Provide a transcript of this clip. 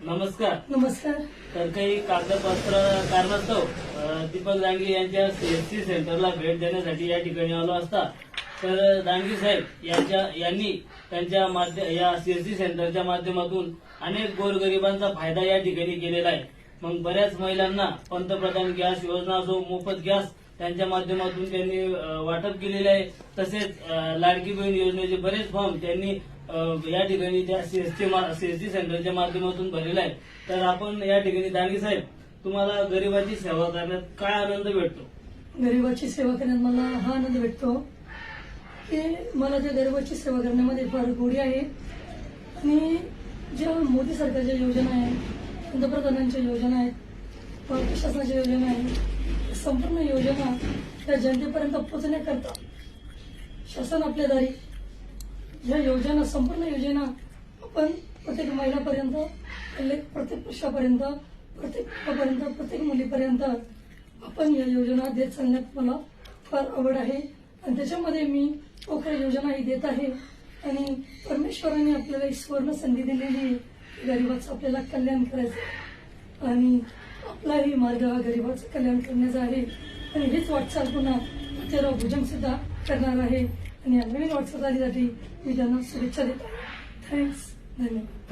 नमस्कार. नमस्कार. तर काही कागदपत्र कारणास्तव दीपक दांगे यांच्या सीएससी सेंटरला भेट देण्यासाठी या ठिकाणी आलो असता तर दांगे साहेब यांनी त्यांच्या या सीएससी सेंटरच्या माध्यमातून अनेक गोरगरिबांचा फायदा या ठिकाणी केलेला आहे. मग बऱ्याच महिलांना पंतप्रधान गॅस योजना असो, मोफत गॅस त्यांच्या माध्यमातून त्यांनी वाटप केलेले आहे. तसेच लाडकी बहीण योजनेचे बरेच फॉर्म त्यांनी या ठिकाणी त्या सीएससी सेंटरच्या माध्यमातून भरलेला आहे. तर आपण या ठिकाणी दांगे साहेब, तुम्हाला गरिबाची सेवा करण्यात काय आनंद भेटतो? गरिबाची सेवा करण्यात मला हा आनंद भेटतो की मला त्या गरिबाची सेवा करण्यामध्ये फार गोडी आहे. आणि ज्या मोदी सरकारच्या योजना आहेत, पंतप्रधानांच्या योजना आहेत, भारतीय शासनाच्या योजना आहेत, संपूर्ण योजना त्या जनतेपर्यंत पोहोचण्याकरता शासन आपल्या दारी या योजना, संपूर्ण योजना आपण प्रत्येक महिलापर्यंत, प्रत्येक पुरुषापर्यंत, प्रत्येक मुलापर्यंत, प्रत्येक मुलीपर्यंत आपण या योजना देत चालण्यात मला फार आवड आहे. आणि त्याच्यामध्ये मी पोखर योजनाही देत आहे. आणि परमेश्वराने आपल्याला एक सुवर्ण संधी दिलेली आहे, गरिबाचं आपल्याला कल्याण करायचं आणि आपलाही मार्ग हा गरिबाचं कल्याण करण्याचा आहे. आणि हीच वाटचाल पुन्हा तात्याराव भुजंग सुद्धा करणार आहे. आणि या नवीन वाटचालीसाठी मी त्यांना शुभेच्छा देत आहे. थँक्स. धन्यवाद.